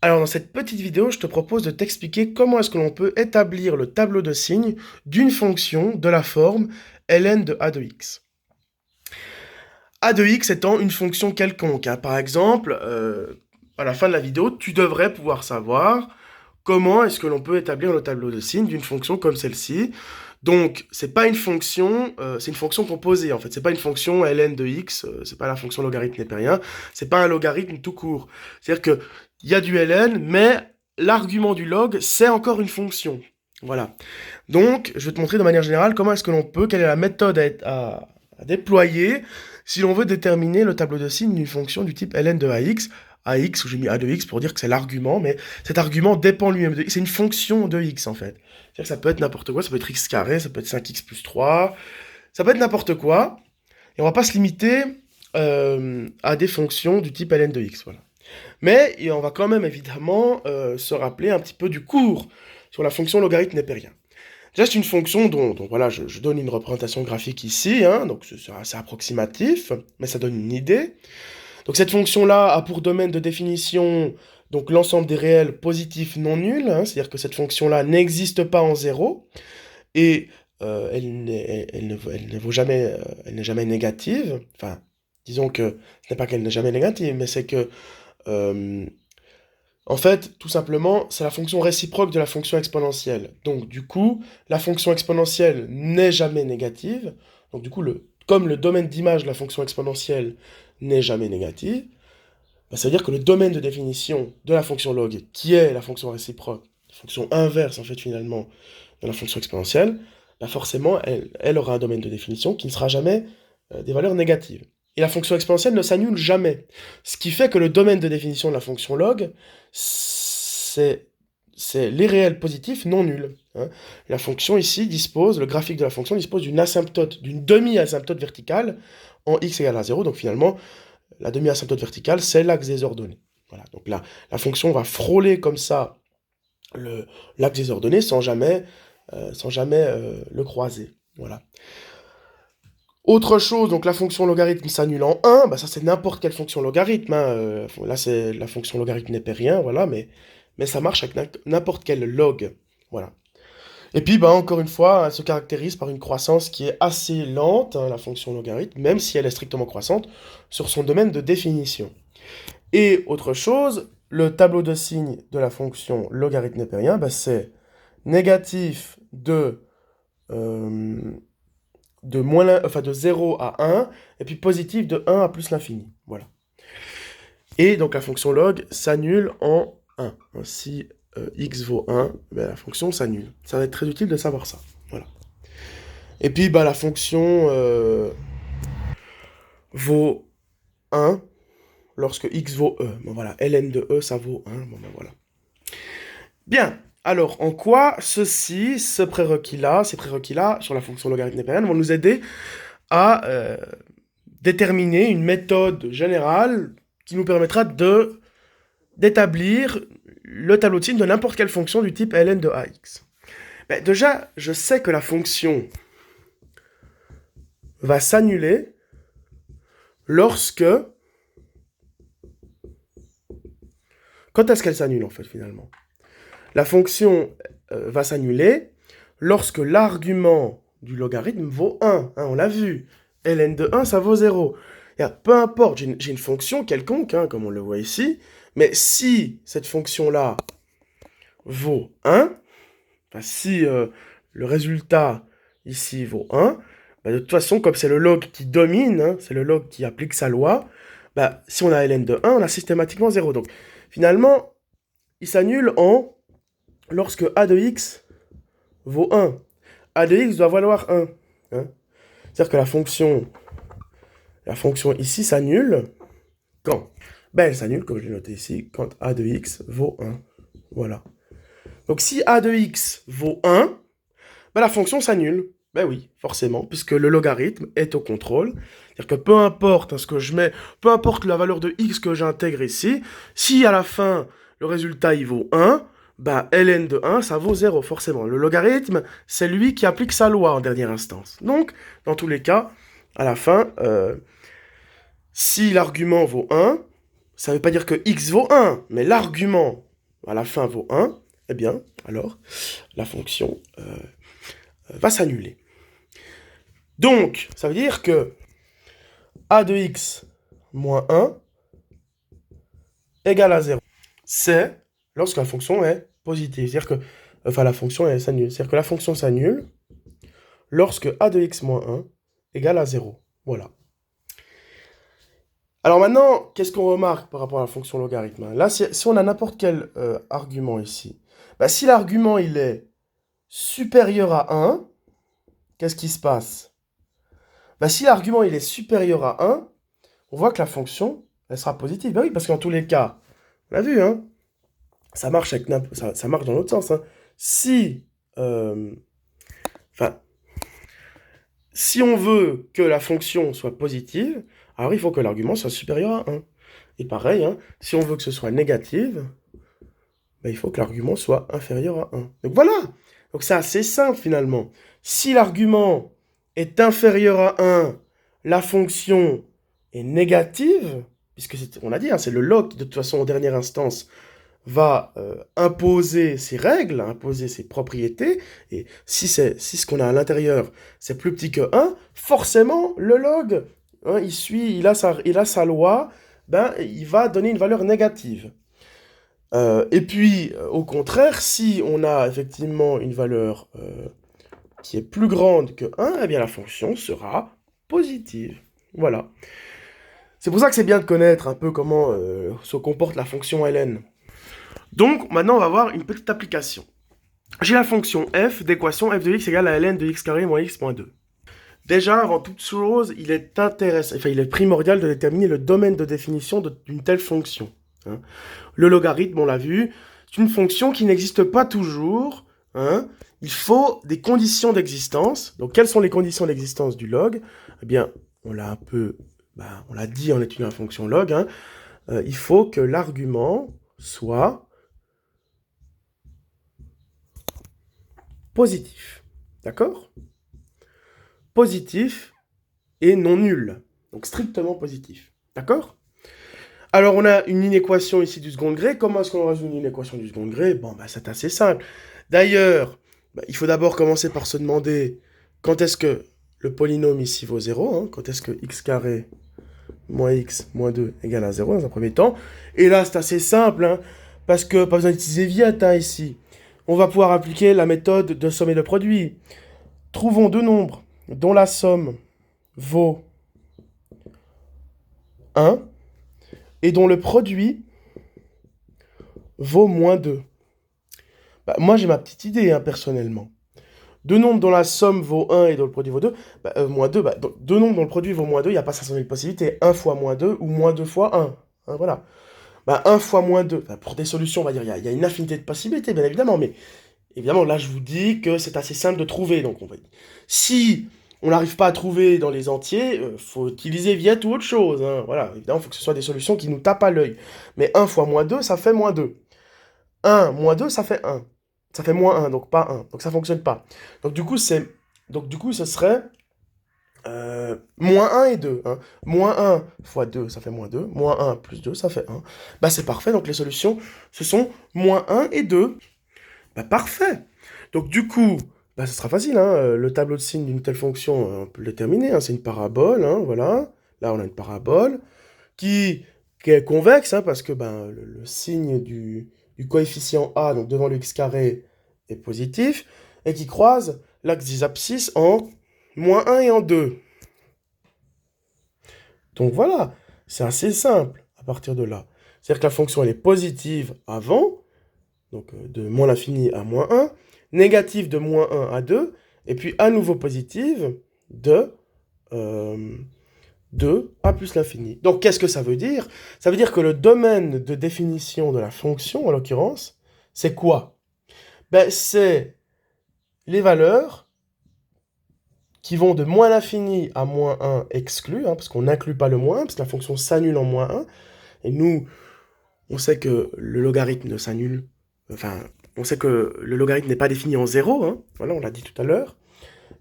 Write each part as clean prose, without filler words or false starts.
Alors dans cette petite vidéo, je te propose de t'expliquer comment est-ce que l'on peut établir le tableau de signes d'une fonction de la forme ln de a de x. A de x étant une fonction quelconque, hein. Par exemple, à la fin de la vidéo, tu devrais pouvoir savoir comment est-ce que l'on peut établir le tableau de signes d'une fonction comme celle-ci. Donc, c'est pas une fonction, c'est une fonction composée en fait. C'est pas une fonction ln de x, c'est pas la fonction logarithme népérien, c'est pas un logarithme tout court. C'est-à-dire que il y a du ln, mais l'argument du log, c'est encore une fonction. Voilà. Donc, je vais te montrer de manière générale comment est-ce que l'on peut, quelle est la méthode à déployer si l'on veut déterminer le tableau de signes d'une fonction du type ln de ax. Ax, où j'ai mis a de x pour dire que c'est l'argument, mais cet argument dépend lui-même de x. C'est une fonction de x en fait. C'est-à-dire que ça peut être n'importe quoi, ça peut être x carré, ça peut être 5x plus 3, ça peut être n'importe quoi, et on va pas se limiter à des fonctions du type ln de x, voilà. Mais et on va quand même évidemment se rappeler un petit peu du cours sur la fonction logarithme népérien. Déjà, c'est une fonction dont voilà, je donne une représentation graphique ici, hein, donc c'est assez approximatif, mais ça donne une idée. Donc cette fonction-là a pour domaine de définition donc l'ensemble des réels positifs non nuls, hein, c'est-à-dire que cette fonction-là n'existe pas en zéro, et elle ne vaut jamais, elle n'est jamais négative. Enfin, disons que ce n'est pas qu'elle n'est jamais négative, mais c'est que euh, en fait, tout simplement, c'est la fonction réciproque de la fonction exponentielle. Donc, du coup, la fonction exponentielle n'est jamais négative. Donc, du coup, comme le domaine d'image de la fonction exponentielle n'est jamais négative, bah, ça veut dire que le domaine de définition de la fonction log, qui est la fonction réciproque, la fonction inverse, en fait, finalement, de la fonction exponentielle, bah, forcément, elle aura un domaine de définition qui ne sera jamais des valeurs négatives. Et la fonction exponentielle ne s'annule jamais. Ce qui fait que le domaine de définition de la fonction log, c'est les réels positifs non nuls, hein. La fonction ici dispose, le graphique de la fonction dispose d'une asymptote, d'une demi-asymptote verticale en x égale à 0. Donc finalement, la demi-asymptote verticale, c'est l'axe des ordonnées. Voilà, donc là, la fonction va frôler comme ça l'axe des ordonnées sans jamais le croiser. Voilà. Autre chose, donc la fonction logarithme s'annule en 1, bah ça c'est n'importe quelle fonction logarithme, hein. Là c'est la fonction logarithme népérien, voilà, mais ça marche avec n'importe quel log. Voilà. Et puis, bah, encore une fois, elle se caractérise par une croissance qui est assez lente, hein, la fonction logarithme, même si elle est strictement croissante, sur son domaine de définition. Et autre chose, le tableau de signes de la fonction logarithme népérien, bah, c'est négatif euh, de 0 à 1, et puis positif de 1 à plus l'infini. Voilà. Et donc la fonction log s'annule en 1. Si x vaut 1, ben, la fonction s'annule. Ça va être très utile de savoir ça. Voilà. Et puis bah, la fonction vaut 1 lorsque x vaut e. Bon, voilà, ln de e, ça vaut 1. Bon, ben, voilà. Bien. Alors, en quoi ces prérequis-là, sur la fonction logarithme népérienne, vont nous aider à déterminer une méthode générale qui nous permettra d'établir le tableau de signes de n'importe quelle fonction du type ln de ax. Ben, déjà, je sais que la fonction va s'annuler lorsque... Quand est-ce qu'elle s'annule, en fait, finalement? La fonction va s'annuler lorsque l'argument du logarithme vaut 1. Hein, on l'a vu. Ln de 1, ça vaut 0. Peu importe, j'ai une fonction quelconque, hein, comme on le voit ici, mais si cette fonction-là vaut 1, enfin, si le résultat ici vaut 1, bah, de toute façon, comme c'est le log qui domine, hein, c'est le log qui applique sa loi, bah, si on a ln de 1, on a systématiquement 0. Donc finalement, il s'annule lorsque a de x vaut 1. A de x doit valoir 1. Hein. C'est-à-dire que la fonction ici s'annule quand? Ben, elle s'annule, comme je l'ai noté ici, quand a de x vaut 1. Voilà. Donc si a de x vaut 1, ben, la fonction s'annule. Ben oui, forcément, puisque le logarithme est au contrôle. C'est-à-dire que peu importe ce que je mets, peu importe la valeur de x que j'intègre ici, si à la fin, le résultat il vaut 1, bah ln de 1, ça vaut 0, forcément. Le logarithme, c'est lui qui applique sa loi en dernière instance. Donc, dans tous les cas, à la fin, si l'argument vaut 1, ça ne veut pas dire que x vaut 1, mais l'argument à la fin vaut 1, eh bien, alors, la fonction va s'annuler. Donc, ça veut dire que a de x moins 1 égale à 0. C'est lorsque la fonction est positive. C'est-à-dire que, enfin, la fonction s'annule. C'est-à-dire que la fonction s'annule lorsque a de x moins 1 égale à 0. Voilà. Alors maintenant, qu'est-ce qu'on remarque par rapport à la fonction logarithme? Là, si on a n'importe quel argument ici, bah, si l'argument il est supérieur à 1, qu'est-ce qui se passe? Bah, si l'argument il est supérieur à 1, on voit que la fonction, elle sera positive. Bah oui, parce qu'en tous les cas, on l'a vu, hein, ça marche, ça marche dans l'autre sens. Hein. Si, si on veut que la fonction soit positive, alors il faut que l'argument soit supérieur à 1. Et pareil, hein, si on veut que ce soit négative, ben, il faut que l'argument soit inférieur à 1. Donc voilà. Donc c'est assez simple finalement. Si l'argument est inférieur à 1, la fonction est négative, puisque on a dit, hein, c'est le log qui de toute façon en dernière instance va imposer ses règles, imposer ses propriétés, et si ce qu'on a à l'intérieur, c'est plus petit que 1, forcément, le log, hein, il a sa loi, ben, il va donner une valeur négative. Et puis, au contraire, si on a effectivement une valeur qui est plus grande que 1, eh bien la fonction sera positive. Voilà. C'est pour ça que c'est bien de connaître un peu comment se comporte la fonction ln. Donc, maintenant, on va voir une petite application. J'ai la fonction f d'équation f de x égale à ln de x carré moins x moins 2. Déjà, avant toute chose, il est primordial de déterminer le domaine de définition d'une telle fonction. Hein. Le logarithme, on l'a vu, c'est une fonction qui n'existe pas toujours. Hein. Il faut des conditions d'existence. Donc, quelles sont les conditions d'existence du log? Eh bien, on l'a on l'a dit en étudiant la fonction log. Hein. Il faut que l'argument soit positif. D'accord? Positif et non nul. Donc strictement positif. D'accord? Alors on a une inéquation ici du second degré. Comment est-ce qu'on résout une inéquation du second degré? Bon, bah, c'est assez simple. D'ailleurs, il faut d'abord commencer par se demander quand est-ce que le polynôme ici vaut 0. Hein, quand est-ce que x carré moins x moins 2 égale à 0 dans un premier temps. Et là, c'est assez simple, hein, parce que pas besoin d'utiliser Vieta ici. On va pouvoir appliquer la méthode de somme et de produit. Trouvons deux nombres dont la somme vaut 1 et dont le produit vaut moins 2. Bah, moi, j'ai ma petite idée, hein, personnellement. Deux nombres dont la somme vaut 1 et dont le produit vaut 2, moins 2, deux nombres dont le produit vaut moins 2, il n'y a pas 500 000 possibilités. 1 fois moins 2 ou moins 2 fois 1. Hein, voilà. 1 fois moins 2, pour des solutions, on va dire, il y a une infinité de possibilités, bien évidemment, mais évidemment, là, je vous dis que c'est assez simple de trouver. Donc, si on n'arrive pas à trouver dans les entiers, faut utiliser Viet ou autre chose. Hein. Voilà, évidemment, il faut que ce soit des solutions qui nous tapent à l'œil. Mais 1 fois moins 2, ça fait moins 2. 1 moins 2, ça fait 1. Ça fait moins 1, donc pas 1. Donc ça ne fonctionne pas. Donc du coup, ce serait moins 1 et 2. Hein. Moins 1 fois 2, ça fait moins 2. Moins 1 plus 2, ça fait 1. Bah c'est parfait, donc les solutions, ce sont moins 1 et 2. Bah parfait. Donc du coup, ce sera facile. Hein. Le tableau de signes d'une telle fonction, on peut le déterminer. Hein. C'est une parabole, hein, voilà. Là, on a une parabole qui est convexe, hein, parce que le signe du coefficient a, donc devant le x carré, est positif, et qui croise l'axe des abscisses en moins 1 et en 2. Donc voilà, c'est assez simple à partir de là. C'est-à-dire que la fonction, elle est positive avant, donc de moins l'infini à moins 1, négative de moins 1 à 2, et puis à nouveau positive de 2 à plus l'infini. Donc qu'est-ce que ça veut dire? Ça veut dire que le domaine de définition de la fonction, en l'occurrence, c'est quoi? C'est les valeurs qui vont de moins l'infini à moins 1 exclus, hein, parce qu'on n'inclut pas le moins, parce que la fonction s'annule en moins 1, et nous, on sait que le logarithme ne s'annule, enfin, on sait que le logarithme n'est pas défini en 0, hein, voilà, on l'a dit tout à l'heure,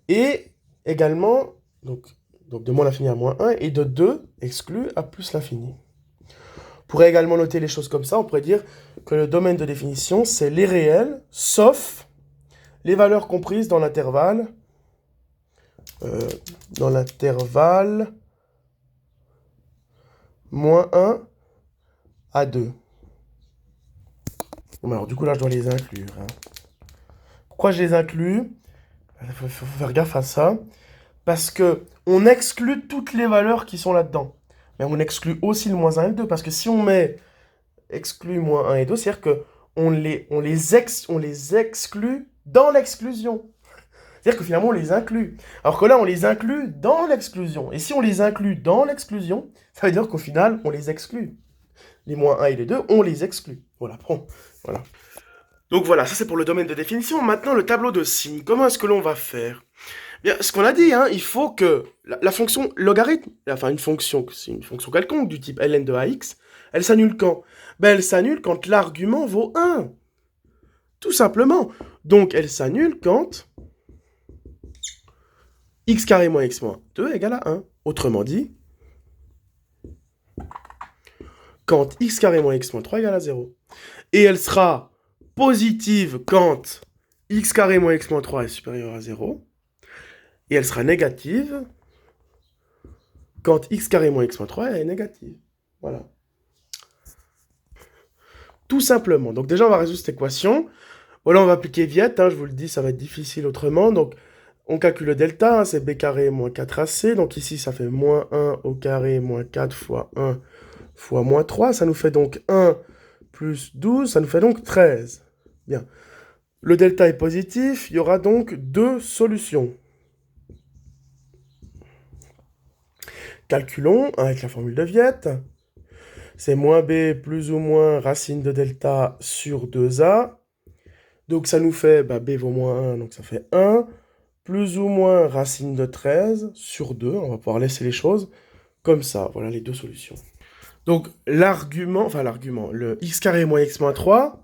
et également, donc de moins l'infini à moins 1, et de 2 exclus à plus l'infini. On pourrait également noter les choses comme ça. On pourrait dire que le domaine de définition, c'est les réels, sauf les valeurs comprises dans l'intervalle moins 1 à 2. Bon, alors du coup là je dois les inclure. Hein. Pourquoi je les inclus? Il faut faire gaffe à ça. Parce que on exclut toutes les valeurs qui sont là-dedans. Mais on exclut aussi le moins 1 et le 2. Parce que si on met exclut moins 1 et 2, c'est-à-dire qu'on les exclut dans l'exclusion. C'est-à-dire que finalement, on les inclut. Alors que là, on les inclut dans l'exclusion. Et si on les inclut dans l'exclusion, ça veut dire qu'au final, on les exclut. Les moins 1 et les 2, on les exclut. Voilà, bon, voilà. Donc voilà, ça c'est pour le domaine de définition. Maintenant, le tableau de signes. Comment est-ce que l'on va faire? Bien, ce qu'on a dit, hein, il faut que la fonction logarithme, enfin une fonction, c'est une fonction quelconque du type ln de ax, elle s'annule quand? Ben, elle s'annule quand l'argument vaut 1. Tout simplement. Donc, elle s'annule quand x carré moins x moins 2 égale à 1. Autrement dit, quand x carré moins x moins 3 égale à 0. Et elle sera positive quand x carré moins x moins 3 est supérieur à 0. Et elle sera négative quand x carré moins x moins 3 est négative. Voilà. Tout simplement. Donc déjà, on va résoudre cette équation. Voilà, on va appliquer Viette. Hein, je vous le dis, ça va être difficile autrement. Donc, on calcule le delta. Hein, c'est b carré moins 4ac. Donc ici, ça fait moins 1 au carré moins 4 fois 1 fois moins 3. Ça nous fait donc 1 plus 12. Ça nous fait donc 13. Bien. Le delta est positif. Il y aura donc deux solutions. Calculons avec la formule de Viette. C'est moins b plus ou moins racine de delta sur 2a. Donc ça nous fait, b vaut moins 1, donc ça fait 1, plus ou moins racine de 13 sur 2. On va pouvoir laisser les choses comme ça. Voilà les deux solutions. Donc l'argument, le x carré moins x moins 3,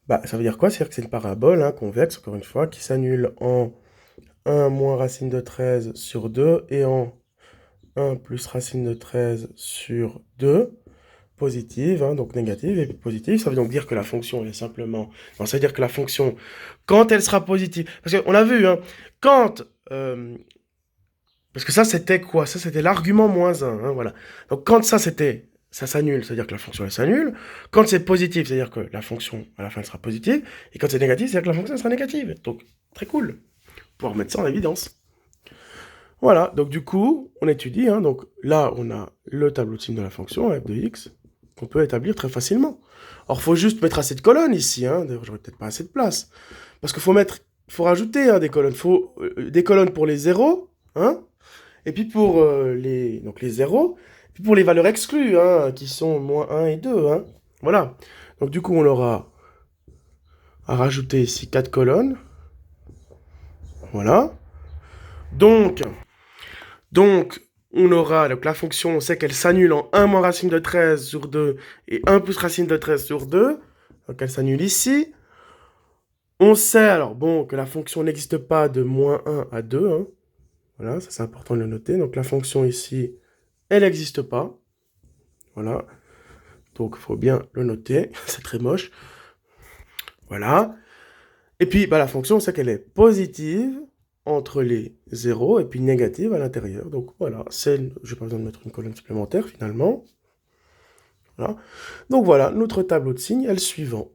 ça veut dire quoi? C'est-à-dire que c'est une parabole convexe, encore une fois, qui s'annule en 1 moins racine de 13 sur 2 et en 1 plus racine de 13 sur 2, positive, donc négative et positive. Ça veut donc dire que la fonction est simplement... Non, ça veut dire que la fonction, quand elle sera positive... Parce qu'on a vu, quand... parce que ça, c'était quoi? Ça, c'était l'argument moins 1, voilà. Donc quand ça s'annule, c'est-à-dire que la fonction, elle s'annule. Quand c'est positif, c'est-à-dire que la fonction, à la fin, elle sera positive. Et quand c'est négatif, c'est-à-dire que la fonction, elle sera négative. Donc, très cool. Pouvoir mettre ça en évidence. Voilà, donc du coup, on étudie, donc là, on a le tableau de signes de la fonction, f de x, qu'on peut établir très facilement. Or, il faut juste mettre assez de colonnes ici, d'ailleurs, j'aurais peut-être pas assez de place. Parce qu'il faut rajouter des colonnes. Il faut des colonnes pour les zéros, et puis pour les zéros, et puis pour les valeurs exclues, qui sont moins 1 et 2, Voilà. Donc du coup, on aura à rajouter ici 4 colonnes. Voilà. Donc, on aura, la fonction, on sait qu'elle s'annule en 1 moins racine de 13 sur 2 et 1 plus racine de 13 sur 2. Donc, elle s'annule ici. On sait, alors, que la fonction n'existe pas de moins 1 à 2. Voilà, ça c'est important de le noter. Donc, la fonction ici, elle n'existe pas. Voilà. Donc, il faut bien le noter. C'est très moche. Voilà. Et puis, la fonction, on sait qu'elle est positive entre les 0 et puis négative à l'intérieur. Donc voilà, je n'ai pas besoin de mettre une colonne supplémentaire finalement. Voilà. Donc voilà, notre tableau de signes est le suivant.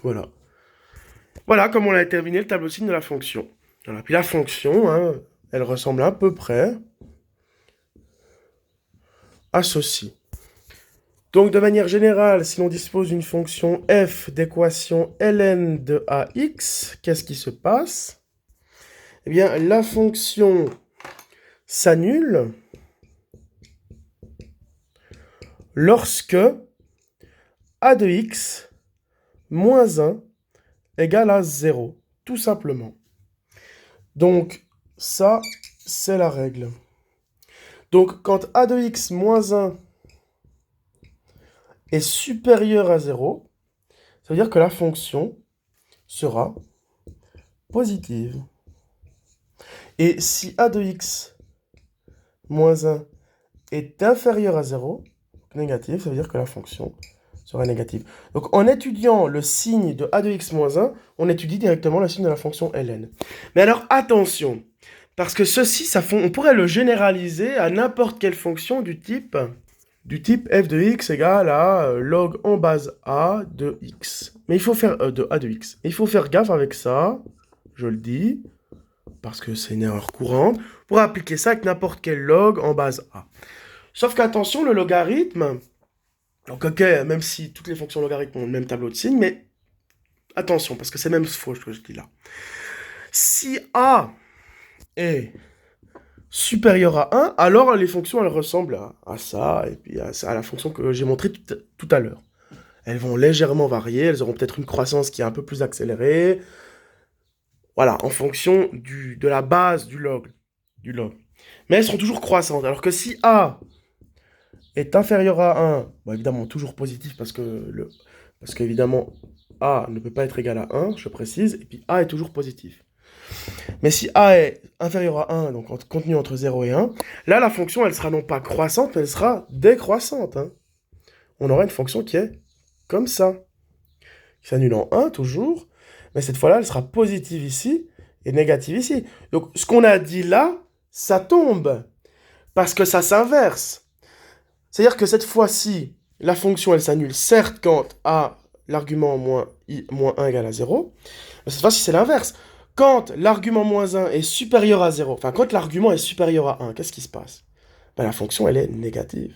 Voilà. Voilà comme on a terminé le tableau de signes de la fonction. Voilà. Puis la fonction, elle ressemble à peu près à ceci. Donc de manière générale, si l'on dispose d'une fonction f d'équation ln de ax, qu'est-ce qui se passe? Eh bien, la fonction s'annule lorsque a de x moins 1 égale à 0, tout simplement. Donc, ça, c'est la règle. Donc, quand a de x moins 1 est supérieur à 0, ça veut dire que la fonction sera positive. Et si a de x moins 1 est inférieur à 0, négative, ça veut dire que la fonction sera négative. Donc en étudiant le signe de a de x moins 1, on étudie directement le signe de la fonction ln. Mais alors attention, parce que ceci, on pourrait le généraliser à n'importe quelle fonction du type f de x égale à log en base a de x. Mais il faut faire de a de x. Et il faut faire gaffe avec ça, je le dis, parce que c'est une erreur courante, pour appliquer ça avec n'importe quel log en base a. Sauf qu'attention, le logarithme, donc ok, même si toutes les fonctions logarithmes ont le même tableau de signes, mais attention, parce que c'est même faux ce que je dis là. Si a est supérieur à 1, alors les fonctions elles ressemblent à ça, et puis à la fonction que j'ai montrée tout à l'heure. Elles vont légèrement varier, elles auront peut-être une croissance qui est un peu plus accélérée. Voilà, en fonction de la base du log. Mais elles seront toujours croissantes. Alors que si a est inférieur à 1, bon, évidemment toujours positif parce que évidemment a ne peut pas être égal à 1, je précise, et puis a est toujours positif. Mais si a est inférieur à 1, donc contenu entre 0 et 1, là la fonction elle sera non pas croissante, mais elle sera décroissante. Hein. On aura une fonction qui est comme ça, qui s'annule en 1 toujours, mais cette fois-là elle sera positive ici et négative ici. Donc ce qu'on a dit là, ça tombe, parce que ça s'inverse. C'est-à-dire que cette fois-ci, la fonction elle s'annule certes quand a l'argument moins 1 égale à 0, mais cette fois-ci c'est l'inverse. Quand l'argument moins 1 est supérieur à 0, enfin quand l'argument est supérieur à 1, qu'est-ce qui se passe? Ben, la fonction elle est négative.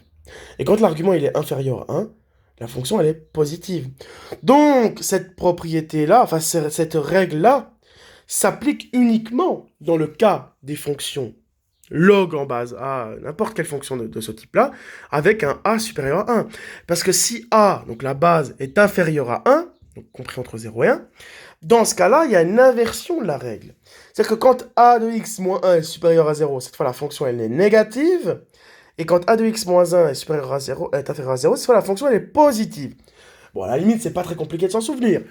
Et quand l'argument il est inférieur à 1, la fonction elle est positive. Donc cette propriété-là, enfin cette règle-là, s'applique uniquement dans le cas des fonctions log en base a, n'importe quelle fonction de ce type-là, avec un a supérieur à 1. Parce que si a, donc la base, est inférieure à 1, donc compris entre 0 et 1, dans ce cas-là, il y a une inversion de la règle. C'est-à-dire que quand a de x moins 1 est supérieur à 0, cette fois la fonction elle est négative, et quand a de x moins 1 est supérieur à 0, est inférieur à 0, cette fois la fonction elle est positive. Bon, à la limite, c'est pas très compliqué de s'en souvenir.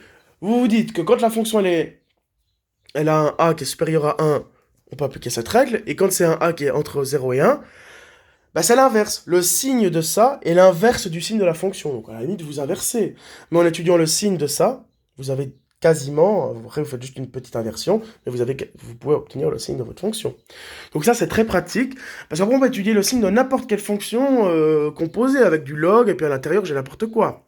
Vous vous dites que quand la fonction elle a un a qui est supérieur à 1, on peut appliquer cette règle, et quand c'est un a qui est entre 0 et 1, bah c'est l'inverse. Le signe de ça est l'inverse du signe de la fonction. Donc à la limite, vous inversez. Mais en étudiant le signe de ça, vous avez quasiment, après vous faites juste une petite inversion, mais vous pouvez obtenir le signe de votre fonction. Donc ça c'est très pratique, parce qu'après on va étudier le signe de n'importe quelle fonction composée avec du log, et puis à l'intérieur j'ai n'importe quoi.